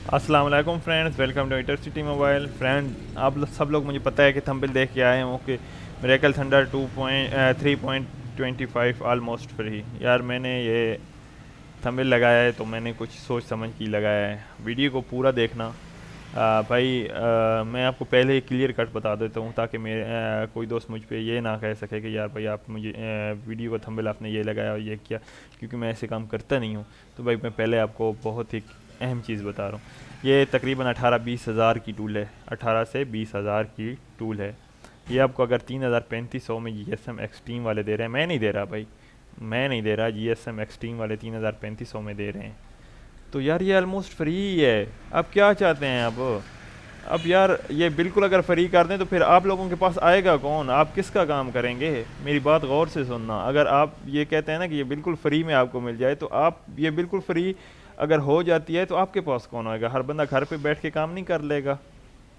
अस्सलाम वालेकुम friends, welcome to intercity mobile. Friend, आप सब लोग मुझे पता है कि थंबनेल देख के आए हैं कि मिरेकल थंडर 3.25 ऑलमोस्ट फ्री। यार मैंने ये थंबनेल लगाया है तो मैंने कुछ सोच समझ के लगाया है। वीडियो को पूरा देखना। भाई, मैं आपको पहले ही क्लियर कट बता देता हूँ ताकि मेरे कोई दोस्त मुझ पे ये ना कह सके कि यार भाई आप मुझे वीडियो का थंबनेल आपने ये लगाया और ये किया, क्योंकि मैं ऐसे काम करता नहीं हूँ। तो भाई मैं पहले आपको बहुत ही अहम चीज़ बता रहा हूँ। ये तकरीबन 18-20 हज़ार की टूल है, 18 से 20 हज़ार की टूल है। ये आपको अगर 3,3500 में GSM एक्सट्रीम वाले दे रहे हैं, मैं नहीं दे रहा भाई, मैं नहीं दे रहा, GSM एक्सट्रीम वाले 3,3500 में दे रहे हैं। तो यार ये ऑलमोस्ट फ्री ही है। अब क्या चाहते हैं अब यार ये बिल्कुल अगर फ्री कर दें तो फिर आप लोगों के पास आएगा कौन, आप किसका काम करेंगे? मेरी बात गौर से सुनना। अगर आप ये कहते हैं ना कि ये बिल्कुल फ्री में आपको मिल जाए, तो आप ये बिल्कुल फ्री अगर हो जाती है तो आपके पास कौन आएगा? हर बंदा घर पे बैठ के काम नहीं कर लेगा।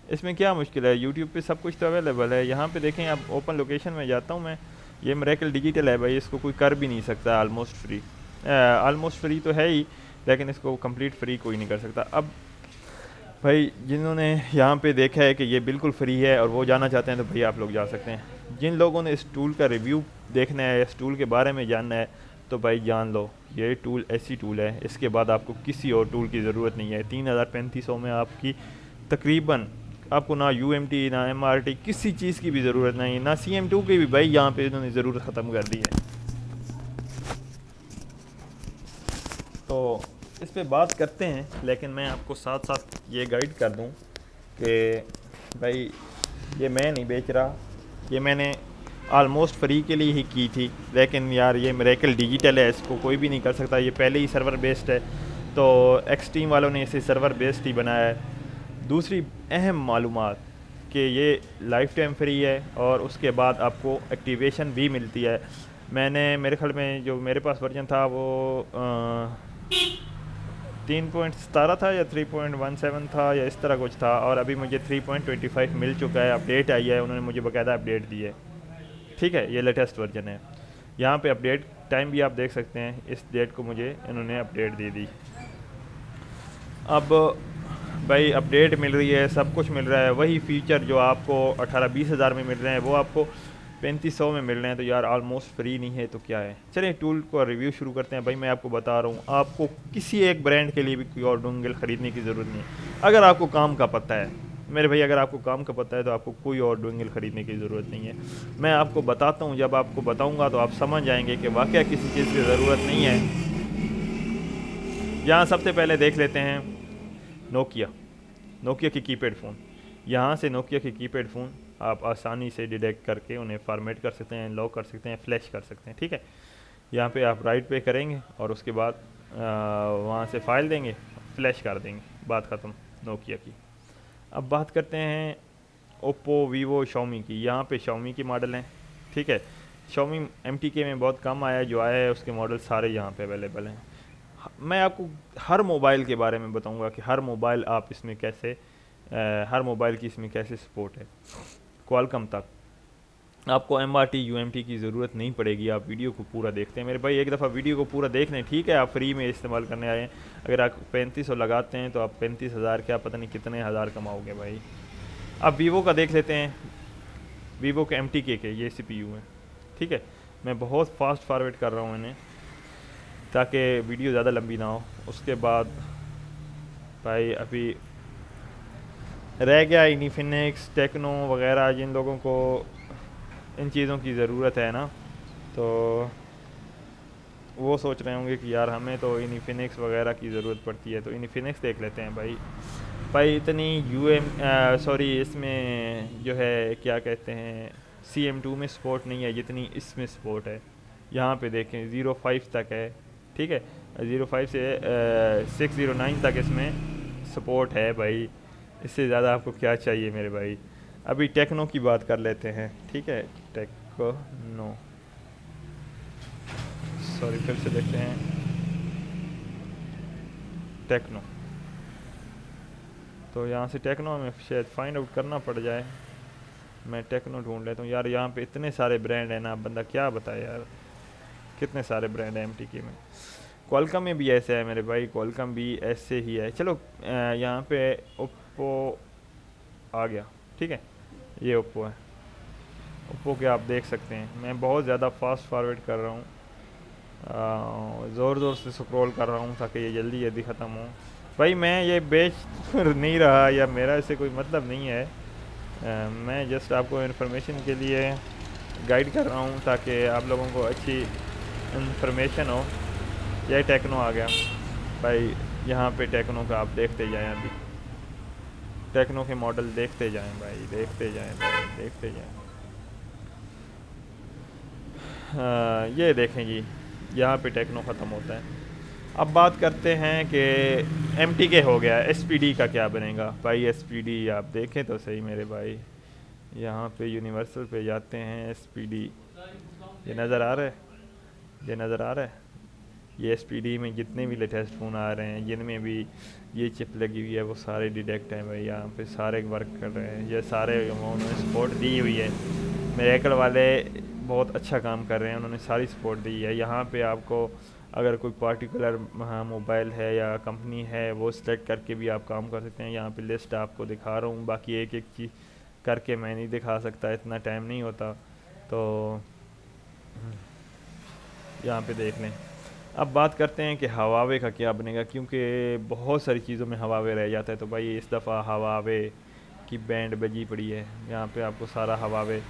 इसमें क्या मुश्किल है? यूट्यूब पे सब कुछ तो अवेलेबल है। यहाँ पे देखें, आप ओपन लोकेशन में जाता हूँ मैं। ये मेरेकल डिजिटल है भाई, इसको कोई कर भी नहीं सकता ऑलमोस्ट फ्री। ऑलमोस्ट फ्री तो है ही, लेकिन इसको कंप्लीट फ्री कोई नहीं कर सकता। अब भाई जिन्होंने यहाँ पे देखा है कि ये बिल्कुल फ्री है और वो जाना चाहते हैं, तो भाई आप लोग जा सकते हैं। जिन लोगों ने इस टूल का रिव्यू देखना है, इस टूल के बारे में जानना है, तो भाई जान लो, ये टूल ऐसी टूल है, इसके बाद आपको किसी और टूल की ज़रूरत नहीं है। 3,3500 में आपकी तकरीबन आपको ना UMT ना MRT किसी चीज़ की भी ज़रूरत नहीं, ना CM2 की भी भाई यहाँ पे इन्होंने ज़रूरत ख़त्म कर दी है। तो इस पे बात करते हैं, लेकिन मैं आपको साथ साथ ये गाइड कर दूं कि भाई ये मैं नहीं बेच रहा, ये मैंने आलमोस्ट फ्री के लिए ही की थी। लेकिन यार ये मिरेकल डिजिटल है, इसको कोई भी नहीं कर सकता, ये पहले ही सर्वर बेस्ड है। तो एक्सट्रीम वालों ने इसे सर्वर बेस्ड ही बनाया है। दूसरी अहम मालूमात कि ये लाइफ टाइम फ्री है और उसके बाद आपको एक्टिवेशन भी मिलती है। मैंने मेरे ख्याल में जो मेरे पास वर्जन था वो 3.17 था या 3.17 था या इस तरह कुछ था, और अभी मुझे 3.25 मिल चुका है। अपडेट आई है, उन्होंने मुझे बाकायदा अपडेट दी है। ठीक है, ये लेटेस्ट वर्जन है। यहाँ पे अपडेट टाइम भी आप देख सकते हैं, इस डेट को मुझे इन्होंने अपडेट दे दी। अब भाई अपडेट मिल रही है, सब कुछ मिल रहा है, वही फीचर जो आपको 18-20 हज़ार में मिल रहे हैं वो आपको 3500 में मिल रहे हैं। तो यार ऑलमोस्ट फ्री नहीं है तो क्या है? चलिए टूल को रिव्यू शुरू करते हैं। भाई मैं आपको बता रहा हूँ, आपको किसी एक ब्रांड के लिए भी कोई और डोंगल ख़रीदने की ज़रूरत नहीं है। अगर आपको काम का पता है मेरे भाई, अगर आपको काम का पता है तो आपको कोई और डोंगल ख़रीदने की ज़रूरत नहीं है। मैं आपको बताता हूँ, जब आपको बताऊँगा तो आप समझ जाएंगे कि वाकई किसी चीज़ की ज़रूरत नहीं है। यहाँ सबसे पहले देख लेते हैं नोकिया। नोकिया की कीपैड फ़ोन। यहाँ से नोकिया की कीपैड फ़ोन आप आसानी से डिटेक्ट करके उन्हें फॉर्मेट कर सकते हैं, लॉक कर सकते हैं, फ्लैश कर सकते हैं। ठीक है, यहाँ पे आप राइट पे करेंगे और उसके बाद वहाँ से फ़ाइल देंगे, फ्लैश कर देंगे, बात ख़त्म नोकिया की। अब बात करते हैं ओप्पो, वीवो, शाओमी की। यहाँ पे शाओमी के मॉडल हैं। ठीक है, शाओमी MTK में बहुत कम आया है, जो आया है उसके मॉडल सारे यहाँ पे अवेलेबल हैं। मैं आपको हर मोबाइल के बारे में बताऊंगा कि हर मोबाइल आप इसमें कैसे हर मोबाइल की इसमें कैसे सपोर्ट है। क्वालकम तक आपको MRT UMT की ज़रूरत नहीं पड़ेगी। आप वीडियो को पूरा देखते हैं मेरे भाई, एक दफ़ा वीडियो को पूरा देख लें। ठीक है, आप फ्री में इस्तेमाल करने आए हैं। अगर आप 3500 लगाते हैं तो आप 35,000 क्या पता नहीं कितने हज़ार कमाओगे भाई। अब वीवो का देख लेते हैं। वीवो के MTK के ये CPU हैं। ठीक है, मैं बहुत फास्ट फॉरवर्ड कर रहा हूँ इन्हें ताकि वीडियो ज़्यादा लंबी ना हो। उसके बाद भाई अभी रह गया इन्फिनिक्स, टेक्नो वगैरह। जिन लोगों को इन चीज़ों की ज़रूरत है ना, तो वो सोच रहे होंगे कि यार हमें तो इन्फिनिक्स वगैरह की ज़रूरत पड़ती है, तो इन्फिनिक्स देख लेते हैं भाई। भाई इतनी सॉरी, इसमें जो है क्या कहते हैं, CM2 में सपोर्ट नहीं है जितनी इसमें सपोर्ट है। यहाँ पे देखें 05 तक है। ठीक है, 05 से 609 तक इसमें सपोर्ट है भाई। इससे ज़्यादा आपको क्या चाहिए मेरे भाई? अभी टेक्नो की बात कर लेते हैं। ठीक है, टेक्नो, सॉरी फिर से देखते हैं टेक्नो। तो यहाँ से टेक्नो में शायद फाइंड आउट करना पड़ जाए। मैं टेक्नो ढूंढ लेता हूँ यार, यहाँ पे इतने सारे ब्रांड हैं ना, बंदा क्या बताए यार, कितने सारे ब्रांड हैं MTK में। क्वालकॉम में भी ऐसे है मेरे भाई, क्वालकॉम भी ऐसे ही है। चलो यहाँ पे ओप्पो आ गया, ठीक है, ये ओप्पो है। ओप्पो के आप देख सकते हैं, मैं बहुत ज़्यादा फास्ट फॉरवर्ड कर रहा हूँ, ज़ोर ज़ोर से स्क्रॉल कर रहा हूँ ताकि ये जल्दी जल्दी ख़त्म हो। भाई मैं ये बेच नहीं रहा या मेरा इससे कोई मतलब नहीं है, मैं जस्ट आपको इन्फॉर्मेशन के लिए गाइड कर रहा हूँ ताकि आप लोगों को अच्छी इन्फॉर्मेशन हो। यह टेक्नो आ गया भाई, यहाँ पे टेक्नो का आप देखते जाएं, अभी टेक्नो के मॉडल देखते जाएं भाई, देखते जाएं भाई, देखते जाएं। ये देखें जी, यहाँ पे टेक्नो ख़त्म होता है। अब बात करते हैं कि एम टी के हो गया, एस पी डी का क्या बनेगा भाई। एस पी डी आप देखें तो सही मेरे भाई, यहाँ पे यूनिवर्सल पे जाते हैं, एस पी डी ये नज़र आ रहा है, ये नज़र आ रहा है। ये एस पी डी में जितने भी लेटेस्ट फ़ोन आ रहे हैं जिनमें भी ये चिप लगी हुई है वो सारे डिटेक्ट हैं भाई, यहाँ पे सारे वर्क कर रहे हैं, ये सारे उन्होंने सपोर्ट दी हुई है। मेरेकल वाले बहुत अच्छा काम कर रहे हैं, उन्होंने सारी सपोर्ट दी है। यहाँ पे आपको अगर कोई पार्टिकुलर मोबाइल है या कंपनी है वो सिलेक्ट करके भी आप काम कर सकते हैं। यहाँ पे लिस्ट आपको दिखा रहा हूँ, बाकी एक एक चीज़ करके मैं नहीं दिखा सकता, इतना टाइम नहीं होता, तो यहाँ पे देख लें। अब बात करते हैं कि हवावे का क्या बनेगा, क्योंकि बहुत सारी चीज़ों में हवावे रह जाता है। तो भाई इस दफ़ा हवावे की बैंड बजी पड़ी है, यहाँ पे आपको सारा हवावे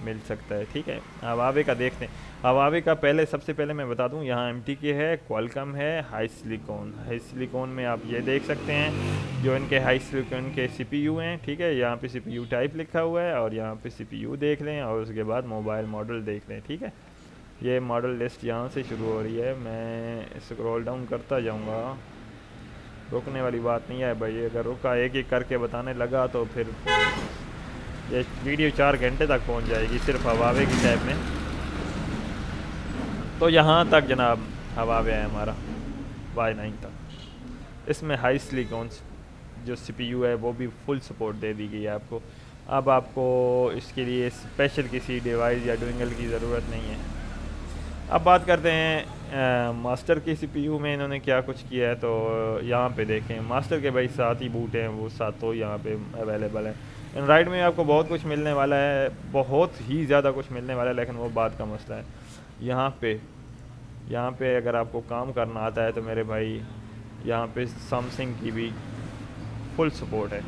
मिल सकता है, ठीक है। हवावे का देखते हैं। हवावे का पहले सबसे पहले मैं बता दूं, यहाँ एम टी के है, क्वालकॉम है, हाई सिलिकॉन। हाई सिलिकॉन में आप ये देख सकते हैं जो इनके हाई सिलिकॉन के सी पी यू हैं, ठीक है। यहाँ पे सी पी यू टाइप लिखा हुआ है और यहाँ पे सी पी यू देख लें और उसके बाद मोबाइल मॉडल देख लें, ठीक है। ये मॉडल लिस्ट यहाँ से शुरू हो रही है, मैं स्क्रॉल डाउन करता जाऊँगा, रुकने वाली बात नहीं है भाई। अगर रुका एक एक करके बताने लगा तो फिर ये वीडियो 4 घंटे तक पहुँच जाएगी सिर्फ हवावे की टैब में। तो यहाँ तक जनाब हवावे है हमारा Y9 तक। इसमें हाई सिलिकॉन जो CPU है वो भी फुल सपोर्ट दे दी गई है आपको। अब आपको इसके लिए स्पेशल किसी डिवाइस या डोंगल की ज़रूरत नहीं है। अब बात करते हैं मास्टर के CPU में इन्होंने क्या कुछ किया है। तो यहाँ पे देखें, मास्टर के भाई 7 ही बूट हैं, वो सातों यहाँ पे अवेलेबल हैं। एंड्रॉइड में आपको बहुत कुछ मिलने वाला है, बहुत ही ज़्यादा कुछ मिलने वाला है, लेकिन वो बात का मसला है। यहाँ पे अगर आपको काम करना आता है तो मेरे भाई यहाँ पे सैमसंग की भी फुल सपोर्ट है।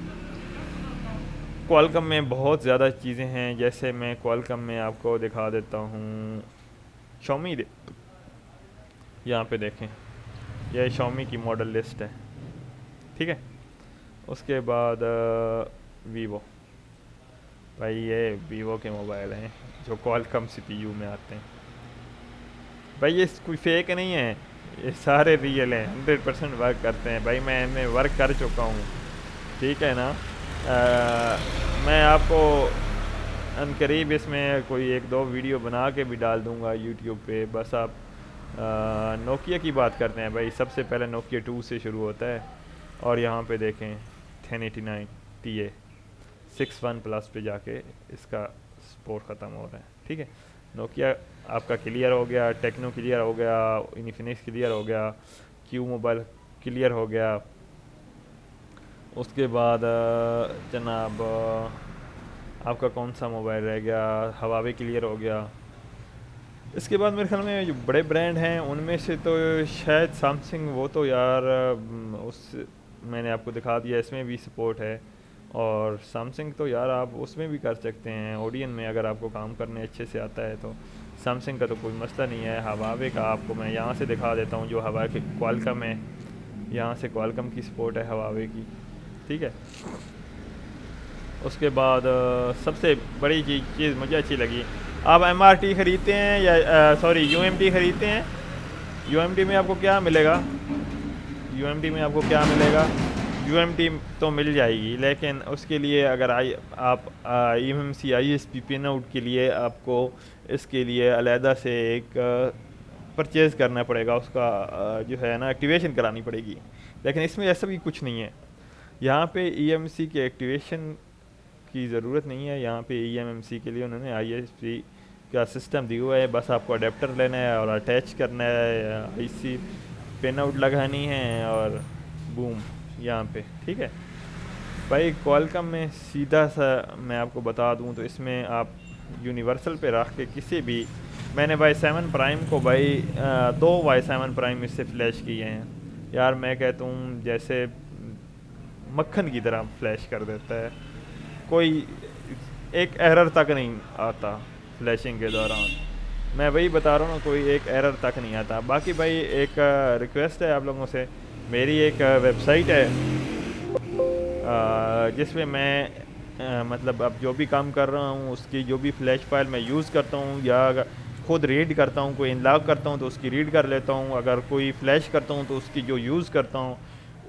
क्वालकॉम में बहुत ज़्यादा चीज़ें हैं, जैसे मैं क्वालकॉम में आपको दिखा देता हूँ। Xiaomi यहाँ पे देखें, यह Xiaomi की मॉडल लिस्ट है, ठीक है। उसके बाद वीवो, भाई ये वीवो के मोबाइल हैं जो क्वालकॉम CPU में आते हैं। भाई ये कोई फेक नहीं है, ये सारे रियल हैं, 100% वर्क करते हैं भाई, मैं इनमें वर्क कर चुका हूँ, ठीक है ना। मैं आपको अनकरीब इसमें कोई 1-2 वीडियो बना के भी डाल दूंगा यूट्यूब पे। बस आप नोकिया की बात करते हैं भाई, सबसे पहले नोकिया 2 से शुरू होता है और यहाँ पे देखें 1089 TA 6 1+ पे जाके इसका सपोर्ट ख़त्म हो रहा है, ठीक है। नोकिया आपका क्लियर हो गया, टेक्नो क्लियर हो गया, इन्फिनिक्स क्लियर हो गया, क्यू मोबाइल क्लियर हो गया। उसके बाद जनाब आपका कौन सा मोबाइल रह गया, हवावे क्लियर हो गया। इसके बाद मेरे ख्याल में जो बड़े ब्रांड हैं उनमें से तो शायद सैमसंग, वो तो यार उस मैंने आपको दिखा दिया, इसमें भी सपोर्ट है। और सैमसंग तो यार आप उसमें भी कर सकते हैं, ओडियन में अगर आपको काम करने अच्छे से आता है तो सैमसंग का तो कोई मसला नहीं है। हवावे का आपको मैं यहाँ से दिखा देता हूँ, जो हवा के क्वालकॉम है, यहाँ से क्वालकॉम की सपोर्ट है हवावे की, ठीक है। उसके बाद सबसे बड़ी चीज़ मुझे अच्छी लगी, आप MRT ख़रीदते हैं या सॉरी UMT ख़रीदते हैं, UMT में आपको क्या मिलेगा, UMT में आपको क्या मिलेगा, UMT तो मिल जाएगी, लेकिन उसके लिए अगर आप eMMC ISP पिन आउट के लिए आपको इसके लिए अलहदा से एक परचेज़ करना पड़ेगा, उसका जो है ना एक्टिवेशन करानी पड़ेगी। लेकिन इसमें ऐसा भी कुछ नहीं है, यहाँ पे eMMC के एक्टिवेशन की ज़रूरत नहीं है। यहाँ पे eMMC के लिए उन्होंने ISP का सिस्टम दिया हुआ है, बस आपको अडेप्टर लेना है और अटैच करना है IC पिन आउट लगानी है और बूम यहाँ पे, ठीक है भाई। क्वालकॉम में सीधा सा मैं आपको बता दूँ तो इसमें आप यूनिवर्सल पे रख के किसी भी, मैंने भाई 7 प्राइम को भाई 2 Y7 प्राइम इससे फ्लैश किए हैं यार। मैं कहता हूँ जैसे मक्खन की तरह फ्लैश कर देता है, कोई एक एरर तक नहीं आता फ्लैशिंग के दौरान। मैं वही बता रहा हूँ ना, कोई एक एरर तक नहीं आता। बाकी भाई एक रिक्वेस्ट है आप लोगों से, मेरी एक वेबसाइट है जिसमें मैं मतलब अब जो भी काम कर रहा हूँ उसकी जो भी फ्लैश फाइल मैं यूज़ करता हूँ या खुद रीड करता हूँ, कोई इनलॉग करता हूँ तो उसकी रीड कर लेता हूँ, अगर कोई फ्लैश करता हूँ तो उसकी जो यूज़ करता हूँ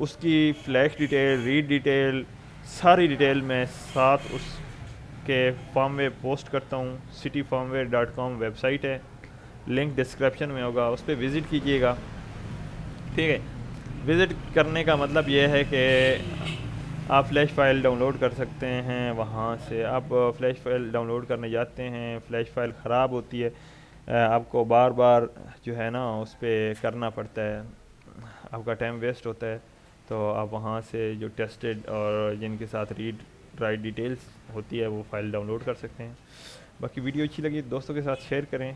उसकी फ्लैश डिटेल, रीड डिटेल, सारी डिटेल मैं साथ उसके फॉर्मवेयर पोस्ट करता हूँ। cityfirmware.com वेबसाइट है, लिंक डिस्क्रिप्शन में होगा, उस पर विज़िट कीजिएगा, ठीक है। विज़िट करने का मतलब ये है कि आप फ़्लैश फ़ाइल डाउनलोड कर सकते हैं वहाँ से। आप फ़्लैश फ़ाइल डाउनलोड करने जाते हैं, फ़्लैश फ़ाइल ख़राब होती है, आपको बार बार जो है ना उस पर करना पड़ता है, आपका टाइम वेस्ट होता है। तो आप वहाँ से जो टेस्टेड और जिनके साथ रीड राइट डिटेल्स होती है वो फ़ाइल डाउनलोड कर सकते हैं। बाकी वीडियो अच्छी लगी दोस्तों के साथ शेयर करें,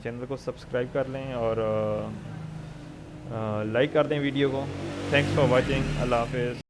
चैनल को सब्सक्राइब कर लें और लाइक कर दें वीडियो को। थैंक्स फॉर वॉचिंग, अल्लाह हाफ़िज़।